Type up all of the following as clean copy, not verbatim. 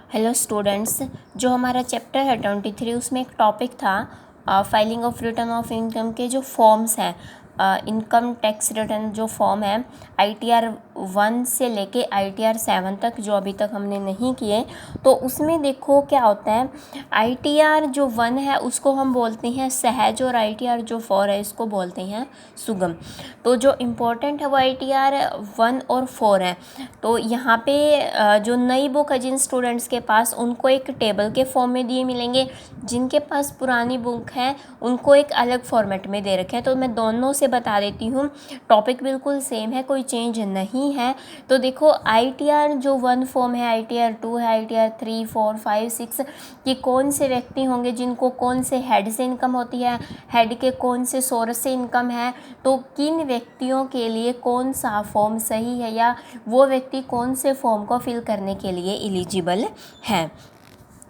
Hello students, जो हमारा chapter है 23 उसमें एक टॉपिक था filing of return of income के जो फॉर्म्स हैं। इनकम टैक्स रिटर्न जो फॉर्म है ITR 1 से लेके ITR 7 तक जो अभी तक हमने नहीं किए, तो उसमें देखो क्या होता है। ITR जो 1 है उसको हम बोलते हैं सहज और ITR जो 4 है इसको बोलते हैं सुगम। तो जो इम्पोर्टेंट है वो ITR 1 और 4 है। तो यहाँ पे जो नई बुक है जिन स्टूडेंट्स के पास उनको एक टेबल के फॉर्म में दिए मिलेंगे, जिनके पास पुरानी बुक है उनको एक अलग फॉर्मेट में दे रखे हैं। तो मैं दोनों से बता देती हूँ, टॉपिक बिल्कुल सेम है, कोई चेंज नहीं है। तो देखो ITR जो 1 फॉर्म है, ITR 2 है, ITR 3, 4, 5, 6 कि कौन से व्यक्ति होंगे जिनको कौन से हेड से इनकम होती है, हेड के कौन से सोर्स से इनकम है, तो किन व्यक्तियों के लिए कौन सा फॉर्म सही है या वो व्यक्ति कौन से फॉर्म को फिल करने के लिए एलिजिबल है।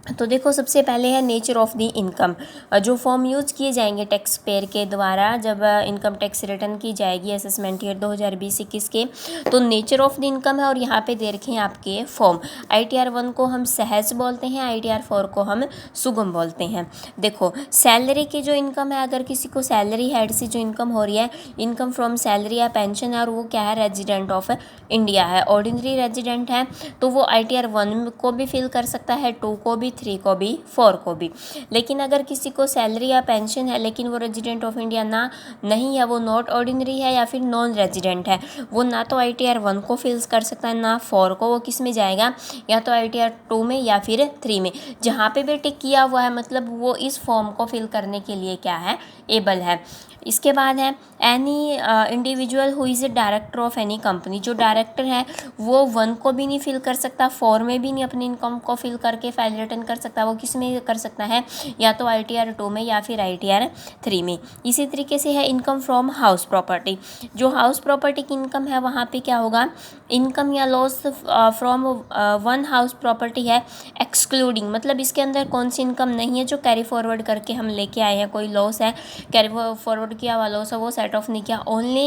तो देखो सबसे पहले है नेचर ऑफ द इनकम। जो फॉर्म यूज़ किए जाएंगे टैक्स पेयर के द्वारा जब इनकम टैक्स रिटर्न की जाएगी असेसमेंट ईयर 2020-21 के, तो नेचर ऑफ द इनकम है और यहाँ पे दे रखे हैं आपके फॉर्म। ITR 1 को हम सहज बोलते हैं, ITR 4 को हम सुगम बोलते हैं। देखो सैलरी की जो इनकम है, अगर किसी को सैलरी हेड से जो इनकम हो रही है, इनकम फ्रॉम सैलरी या पेंशन है, और वो क्या है रेजिडेंट ऑफ इंडिया है, ऑर्डिनरी रेजिडेंट है, तो वो ITR 1 को भी फिल कर सकता है, 2 को भी, 3 को भी, 4 को भी। लेकिन अगर किसी को सैलरी या पेंशन है लेकिन वो रेजिडेंट ऑफ इंडिया ना नहीं है, वो नॉट ऑर्डिनरी है या फिर नॉन रेजिडेंट है, वो ना तो ITR 1 को फिल कर सकता है ना 4 को। वो किस में जाएगा, या तो ITR 2 में या फिर 3 में। जहाँ पे भी टिक किया हुआ है मतलब वो इस फॉर्म को फिल करने के लिए क्या है, एबल है। इसके बाद है any individual who is a director of any company. जो डायरेक्टर है वो 1 को भी नहीं फिल कर सकता, 4 में भी नहीं अपनी इनकम को फिल करके फाइल रिटर्न कर सकता। वो किस में कर सकता है, या तो ITR 2 में या फिर ITR 3 में। इसी तरीके से है इनकम फ्रॉम हाउस प्रॉपर्टी। जो हाउस प्रॉपर्टी की इनकम है वहाँ पे क्या होगा, इनकम या लॉस फ्रॉम 1 हाउस प्रॉपर्टी है एक्सक्लूडिंग, मतलब इसके अंदर कौन सी इनकम नहीं है जो कैरी फॉरवर्ड करके हम लेके आए हैं। कोई लॉस है, कैरी फॉरवर्ड किया हुआ लॉस है, वो सेट ऑफ नहीं किया। ओनली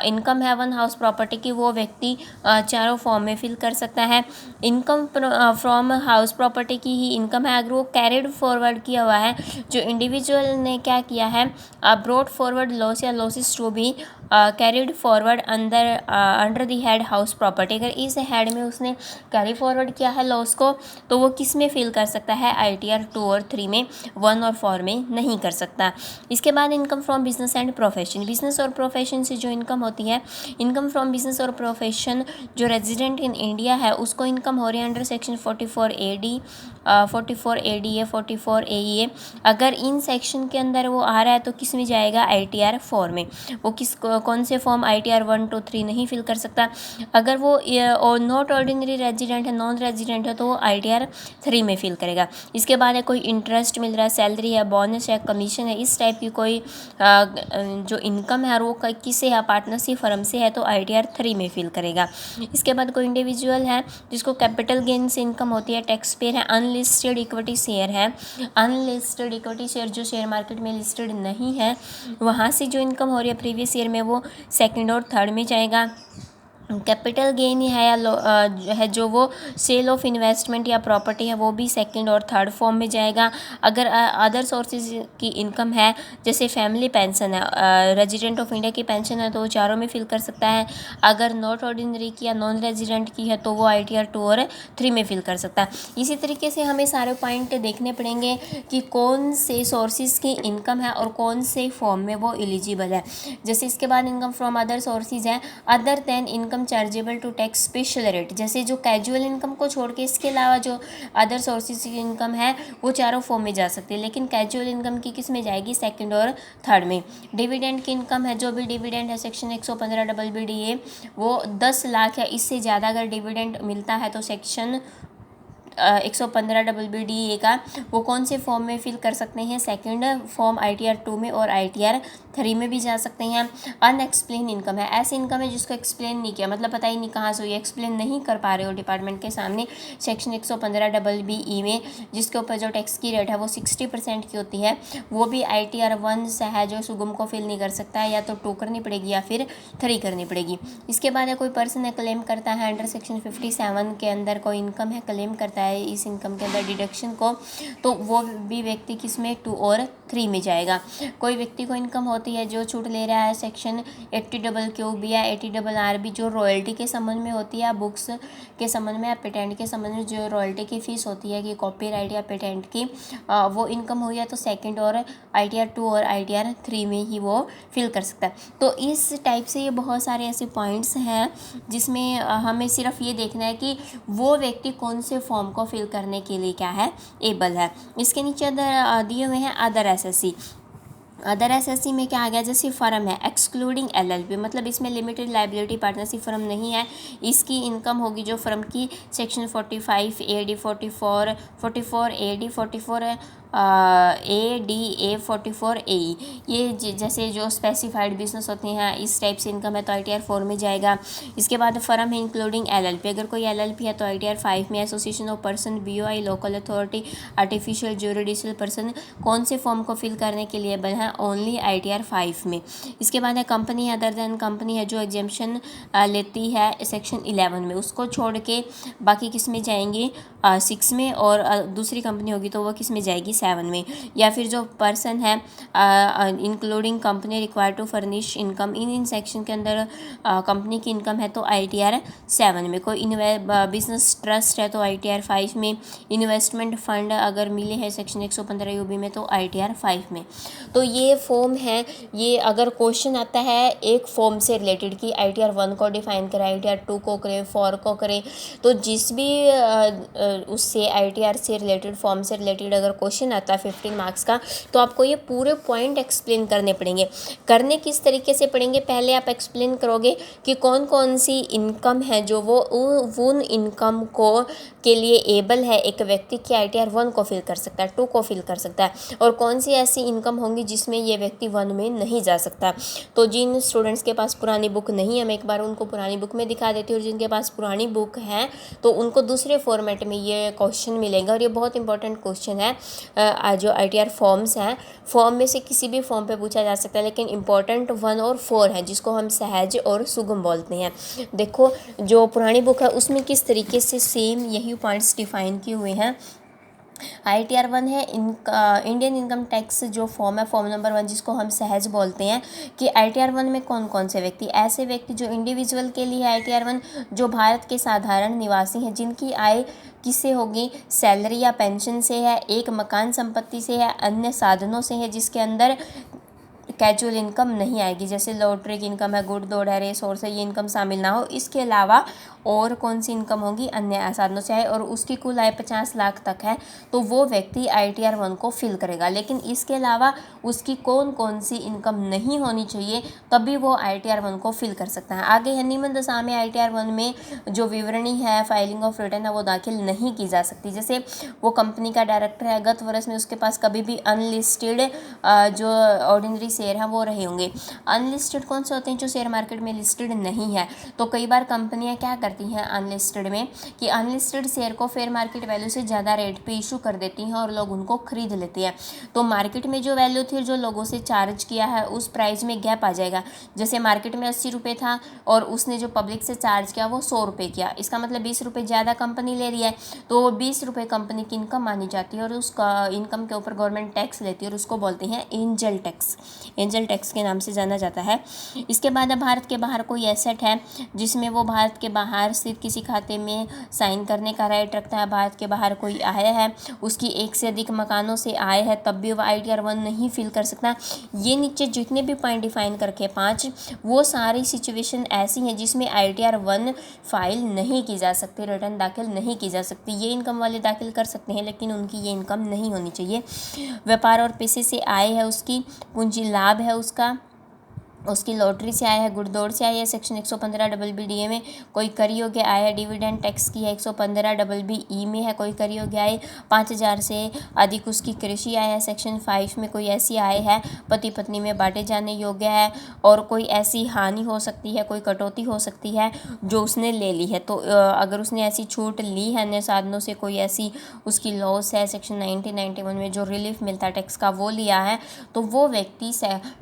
इनकम है 1 हाउस प्रॉपर्टी की, वो व्यक्ति चारों फॉर्म में फिल कर सकता है। इनकम फ्रॉम हाउस प्रॉपर्टी की ही इनकम है अगर वो कैरिड फॉरवर्ड किया हुआ है, जो इंडिविजुअल ने क्या किया है, ब्रॉट फॉरवर्ड लॉस या losses to be carried forward under the head house property. अगर इस हेड में उसने कैरी फॉरवर्ड किया है लॉस को, तो वो किस में फिल कर सकता है, ITR 2 और 3 में, 1 और 4 में नहीं कर सकता। इसके बाद income from business and profession. Business और प्रोफेशन से जो इनकम होती है, इनकम फ्रॉम बिजनेस और प्रोफेशन जो रेजिडेंट इन इंडिया है उसको इनकम हो रही है under section 44AD, 44ADA, 44AEA। अगर इन सेक्शन के अंदर वो आ रहा है तो किस में जाएगा, ITR 4 में। वो कौन से फॉर्म ITR 1, 2, 3 नहीं फिल कर सकता। अगर वो नॉट ऑर्डिनरी रेजिडेंट है, नॉन रेजिडेंट है, तो वो ITR 3 में फिल करेगा। इसके बाद है कोई इंटरेस्ट मिल रहा है, सैलरी है, बोनस है, कमीशन है, इस टाइप की कोई जो इनकम है वो किससे है, पार्टनरशिप फर्म से है, तो ITR 3 में फिल करेगा। इसके बाद कोई इंडिविजुअल है जिसको कैपिटल गेन से इनकम होती है, टैक्स पेयर है, अनलिस्टेड इक्विटी शेयर है, अनलिस्टेड इक्विटी शेयर जो शेयर मार्केट में लिस्टेड नहीं है, वहाँ से जो इनकम हो रही है प्रीवियस ईयर में, वो सेकंड और थर्ड में जाएगा। कैपिटल गेन है या है जो वो सेल ऑफ इन्वेस्टमेंट या प्रॉपर्टी है, वो भी सेकंड और थर्ड फॉर्म में जाएगा। अगर अदर सोर्सेज की इनकम है, जैसे फैमिली पेंशन है, रेजिडेंट ऑफ इंडिया की पेंशन है, तो वो चारों में फिल कर सकता है। अगर नॉट ऑर्डिनरी की या नॉन रेजिडेंट की है तो वो ITR 2 और 3 में फिल कर सकता है। इसी तरीके से हमें सारे पॉइंट देखने पड़ेंगे कि कौन से सोर्सेज की इनकम है और कौन से फॉर्म में वो एलिजिबल है। जैसे इसके बाद इनकम फ्रॉम अदर सोर्सेज है, other than income chargeable to tax special rate. जैसे जो कैजुअल इनकम को छोड़ के इसके अलावा जो अदर सोर्सेज की इनकम है वो चारों फॉर्म में जा सकती है, लेकिन कैजुअल इनकम की किस में जाएगी, सेकंड और थर्ड में। डिविडेंड की इनकम है, जो भी डिविडेंड है सेक्शन 115 BBDA, वो 10 लाख या इससे ज़्यादा अगर डिविडेंड मिलता है तो सेक्शन 115 BBDA का वो कौन से फॉर्म में फिल कर सकते हैं, सेकंड फॉर्म ITR 2 में और ITR 3 में भी जा सकते हैं। अनएक्सप्लेन इनकम है, ऐसी इनकम है जिसको एक्सप्लेन नहीं किया, मतलब पता ही नहीं कहाँ से हुई, एक्सप्लेन नहीं कर पा रहे हो डिपार्टमेंट के सामने, सेक्शन 115 BBE में, जिसके ऊपर जो टैक्स की रेट है वो 60% की होती है, वो भी ITR 1 से है जो सुगम को फिल नहीं कर सकता है, या तो 2 करनी पड़ेगी या फिर 3 करनी पड़ेगी। इसके बाद कोई पर्सन है क्लेम करता है अंडर सेक्शन 57 के अंदर कोई इनकम है, क्लेम करता करता है इस इनकम के अंदर डिडक्शन को, तो वो भी व्यक्ति किस में 2 और 3 में जाएगा। कोई व्यक्ति को इनकम होती है जो छूट ले रहा है सेक्शन 80QQ या 80RR जो रॉयल्टी के संबंध में होती है, बुक्स के संबंध में या पेटेंट के संबंध में जो रॉयल्टी की फीस होती है कि कॉपीराइट या पेटेंट की, वो इनकम हुई है तो सेकंड और ITR 2 और ITR 3 में ही वो फिल कर सकता है। तो इस टाइप से ये बहुत सारे ऐसे पॉइंट्स हैं जिसमें हमें सिर्फ ये देखना है कि वो व्यक्ति कौन से फॉर्म को फिल करने के लिए क्या है, एबल है। इसके नीचे दिए हुए हैं अदर SSC। अदर SSC में क्या आ गया, जैसे फर्म है एक्सक्लूडिंग LLP, मतलब इसमें लिमिटेड लाइबिलिटी पार्टनरशिप फर्म नहीं है, इसकी इनकम होगी जो फर्म की section 45 AD 44 AD 44 ADA 44 AE, ये जैसे जो स्पेसिफाइड बिजनेस होती हैं इस टाइप से इनकम है तो ITR 4 में जाएगा। इसके बाद फर्म है इंक्लूडिंग LLP, अगर कोई LLP है तो ITR 5 में। Association of person, BOI, local authority, artificial juridical person कौन से फॉर्म को फिल करने के लिए बल है, ओनली ITR 5 में। इसके बाद है कंपनी अदर देन कंपनी है जो एग्जेम्पशन लेती है सेक्शन 11 में, उसको छोड़ के बाकी किस में जाएंगी 6 में, और दूसरी कंपनी होगी तो वो किस में जाएगी 7 में। या फिर जो पर्सन है including company required to furnish income, इन सेक्शन के अंदर कंपनी की इनकम है तो ITR 7 में। कोई बिजनेस ट्रस्ट है तो ITR 5 में। इन्वेस्टमेंट फंड अगर मिले हैं सेक्शन 115 UB में तो ITR 5 में। तो ये फॉर्म है, ये अगर क्वेश्चन आता है एक फॉर्म से रिलेटेड कि ITR 1 को डिफाइन करें, ITR 2 को करें, 4 को करें, तो जिस भी उससे ITR से रिलेटेड फॉर्म से रिलेटेड अगर क्वेश्चन आता है 15 मार्क्स का, तो आपको ये पूरे पॉइंट एक्सप्लेन करने पड़ेंगे। करने किस तरीके से पड़ेंगे, पहले आप एक्सप्लेन करोगे कि कौन कौन सी इनकम है जो वो उन इनकम को के लिए एबल है एक व्यक्ति कि ITR 1 को फिल कर सकता है, 2 को फिल कर सकता है, और कौन सी ऐसी इनकम होंगी जिसमें ये व्यक्ति 1 में नहीं जा सकता। तो जिन स्टूडेंट्स के पास पुरानी बुक नहीं है, मैं एक बार उनको पुरानी बुक में दिखा देती हूँ, और जिनके पास पुरानी बुक है तो उनको दूसरे फॉर्मेट में ये क्वेश्चन मिलेगा। और ये बहुत इंपॉर्टेंट क्वेश्चन है। जो ITR फॉर्म्स हैं, फॉर्म में से किसी भी फॉर्म पे पूछा जा सकता है, लेकिन इंपॉर्टेंट 1 और 4 है जिसको हम सहज और सुगम बोलते हैं। देखो जो पुरानी बुक है उसमें किस तरीके से सेम यही पॉइंट्स डिफाइन किए हुए हैं। ITR 1 है इंडियन इनकम टैक्स जो फॉर्म है, फॉर्म नंबर 1 जिसको हम सहज बोलते हैं, कि ITR 1 में कौन कौन से व्यक्ति, ऐसे व्यक्ति जो इंडिविजुअल के लिए ITR 1 जो भारत के साधारण निवासी हैं, जिनकी आय किससे होगी, सैलरी या पेंशन से है, एक मकान संपत्ति से है, अन्य साधनों से है, जिसके अंदर कैजुअल इनकम नहीं आएगी, जैसे लॉटरी की इनकम है, गुड़ दौड़ है, रेस हॉर्स है, ये इनकम शामिल ना हो। इसके अलावा और कौन सी इनकम होगी, अन्य साधनों से है, और उसकी कुल आय 50 लाख तक है तो वो व्यक्ति ITR 1 को फिल करेगा। लेकिन इसके अलावा उसकी कौन कौन सी इनकम नहीं होनी चाहिए तभी वो ITR 1 को फिल कर सकता है। आगे है निम्न दशा में ITR 1 में जो विवरणी है, फाइलिंग ऑफ रिटर्न है, वो दाखिल नहीं की जा सकती। जैसे वो कंपनी का डायरेक्टर है, गत वर्ष में उसके पास कभी भी अनलिस्टेड जो ऑर्डिनरी शेयर हैं वो रहे होंगे। अनलिस्टेड कौन से होते हैं, जो शेयर मार्केट में लिस्टेड नहीं है। तो कई बार कंपनियां क्या करती हैं अनलिस्टेड में कि अनलिस्टेड शेयर को फेयर मार्केट वैल्यू से ज़्यादा रेट पे इशू कर देती हैं और लोग उनको खरीद लेते हैं। तो मार्केट में जो वैल्यू थी, जो लोगों से चार्ज किया है, उस प्राइस में गैप आ जाएगा। जैसे मार्केट में 80 रुपये था और उसने जो पब्लिक से चार्ज किया वो 100 रुपये किया, इसका मतलब 20 रुपये ज़्यादा कंपनी ले रही है, तो 20 रुपये कंपनी की इनकम मानी जाती है और उसका इनकम के ऊपर गवर्नमेंट टैक्स लेती है और उसको बोलते हैं एंजल टैक्स। एंजल टैक्स के नाम से जाना जाता है। इसके बाद भारत के बाहर कोई एसेट है जिसमें वो भारत के बाहर स्थित किसी खाते में साइन करने का राइट रखता है, भारत के बाहर कोई आय है, उसकी एक से अधिक मकानों से आय है, तब भी वह ITR 1 नहीं फिल कर सकता। ये नीचे जितने भी पॉइंट डिफाइन करके 5, वो सारी सिचुएशन ऐसी हैं जिसमें ITR 1 फाइल नहीं की जा सकती, रिटर्न दाखिल नहीं की जा सकती। ये इनकम वाले दाखिल कर सकते हैं लेकिन उनकी ये इनकम नहीं होनी चाहिए। व्यापार और पेशे से आय है उसकी, पूंजी लाभ है उसकी लॉटरी से आया है, गुड़दौड़ से आया है, सेक्शन 115 BBDA में कोई कर योग्य आय है, डिविडेंड टैक्स की है 115 BBE में है कोई कर योग्य आय, 5000 से अधिक उसकी कृषि आय है, सेक्शन 5 में कोई ऐसी आय है पति पत्नी में बांटे जाने योग्य है, और कोई ऐसी हानि हो सकती है, कोई कटौती हो सकती है जो उसने ले ली है। तो अगर उसने ऐसी छूट ली है अन्य साधनों से, कोई ऐसी उसकी लॉस है सेक्शन 1991 में जो रिलीफ मिलता है टैक्स का वो लिया है, तो वो व्यक्ति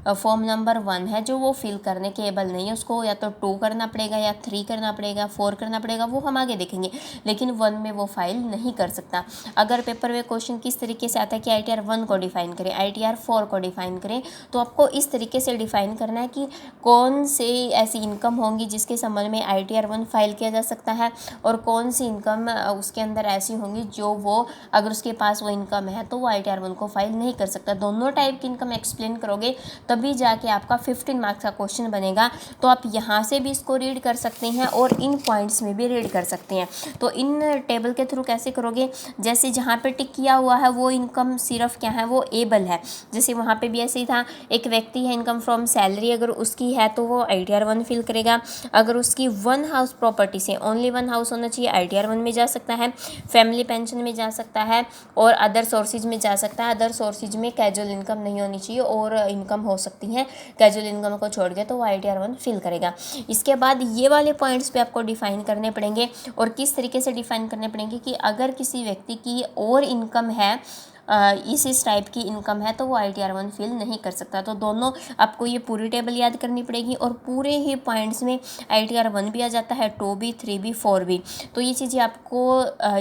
फॉर्म नंबर 1 है जो वो फिल करने के एबल नहीं है, उसको या तो 2 करना पड़ेगा या 3 करना पड़ेगा, 4 करना पड़ेगा, वो हम आगे देखेंगे, लेकिन 1 में वो फाइल नहीं कर सकता। अगर पेपर में क्वेश्चन किस तरीके से आता है कि ITR 1 को डिफाइन करें, ITR 4 को डिफाइन करें, तो आपको इस तरीके से डिफाइन करना है कि कौन से ऐसी इनकम होंगी जिसके संबंध में ITR 1 फाइल किया जा सकता है, और कौन सी इनकम उसके अंदर ऐसी होंगी जो वो अगर उसके पास वो इनकम है तो वो ITR 1 को फाइल नहीं कर सकता। दोनों टाइप की इनकम एक्सप्लेन करोगे तभी जाके आपका 15 मार्क्स का क्वेश्चन बनेगा। तो आप यहाँ से भी इसको रीड कर सकते हैं और इन पॉइंट्स में भी रीड कर सकते हैं। तो इन टेबल के थ्रू कैसे करोगे, जैसे जहाँ पे टिक किया हुआ है वो इनकम सिर्फ क्या है, वो एबल है, जैसे वहाँ पे भी ऐसे ही था, एक व्यक्ति है इनकम फ्रॉम सैलरी अगर उसकी है तो वो ITR 1 फिल करेगा। अगर उसकी 1 हाउस प्रॉपर्टी से, ओनली 1 हाउस होना चाहिए, ITR 1 में जा सकता है, फैमिली पेंशन में जा सकता है और अदर सोर्सेज में जा सकता है। अदर सोर्सेज में कैजुअल इनकम नहीं होनी चाहिए और इनकम हो सकती है, कैजुअल इनकम को छोड़ के तो वो ITR 1 फिल करेगा। इसके बाद ये वाले पॉइंट्स पे आपको डिफाइन करने पड़ेंगे, और किस तरीके से डिफाइन करने पड़ेंगे कि अगर किसी व्यक्ति की और इनकम है, इस टाइप की इनकम है, तो वो ITR 1 फिल नहीं कर सकता। तो दोनों आपको ये पूरी टेबल याद करनी पड़ेगी, और पूरे ही पॉइंट्स में ITR 1 भी आ जाता है, 2 भी, 3 भी, 4 भी। तो ये चीज़ें आपको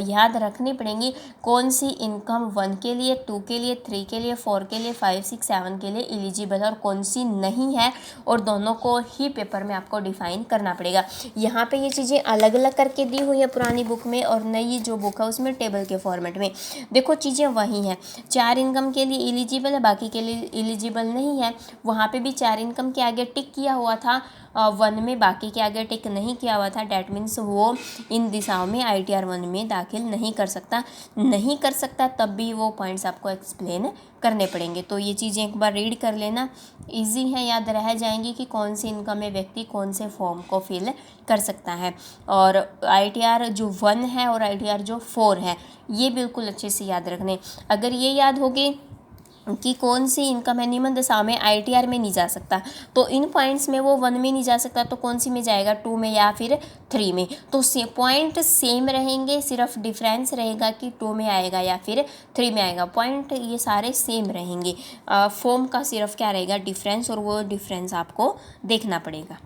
याद रखनी पड़ेंगी, कौन सी इनकम 1 के लिए, 2 के लिए, 3 के लिए, 4 के लिए, 5, 6, 7 के लिए एलिजिबल है और कौन सी नहीं है, और दोनों को ही पेपर में आपको डिफाइन करना पड़ेगा। यहाँ पे ये चीज़ें अलग अलग करके दी हुई है पुरानी बुक में, और नई जो बुक है उसमें टेबल के फॉर्मेट में। देखो चीज़ें वही हैं, 4 इनकम के लिए एलिजिबल है, बाकी के लिए एलिजिबल नहीं है। वहाँ पे भी 4 इनकम के आगे टिक किया हुआ था, 1 में बाकी के आगे टिक नहीं किया हुआ था। डैट मीन्स वो इन दिशाओं में ITR 1 में दाखिल नहीं कर सकता, तब भी वो पॉइंट्स आपको एक्सप्लेन करने पड़ेंगे। तो ये चीज़ें एक बार रीड कर लेना, इजी है, याद रह जाएंगी कि कौन सी इनकम में व्यक्ति कौन से फॉर्म को फिल कर सकता है। और ITR जो 1 है और ITR जो 4 है, ये बिल्कुल अच्छे से याद रखने। अगर ये याद होगी कि कौन सी इनकम है निम्न दशा में ITR में नहीं जा सकता, तो इन पॉइंट्स में वो 1 में नहीं जा सकता, तो कौन सी में जाएगा, 2 में या फिर 3 में। तो पॉइंट सेम रहेंगे, सिर्फ डिफरेंस रहेगा कि 2 में आएगा या फिर 3 में आएगा। पॉइंट ये सारे सेम रहेंगे, फॉर्म का सिर्फ क्या रहेगा, डिफरेंस, और वो डिफरेंस आपको देखना पड़ेगा।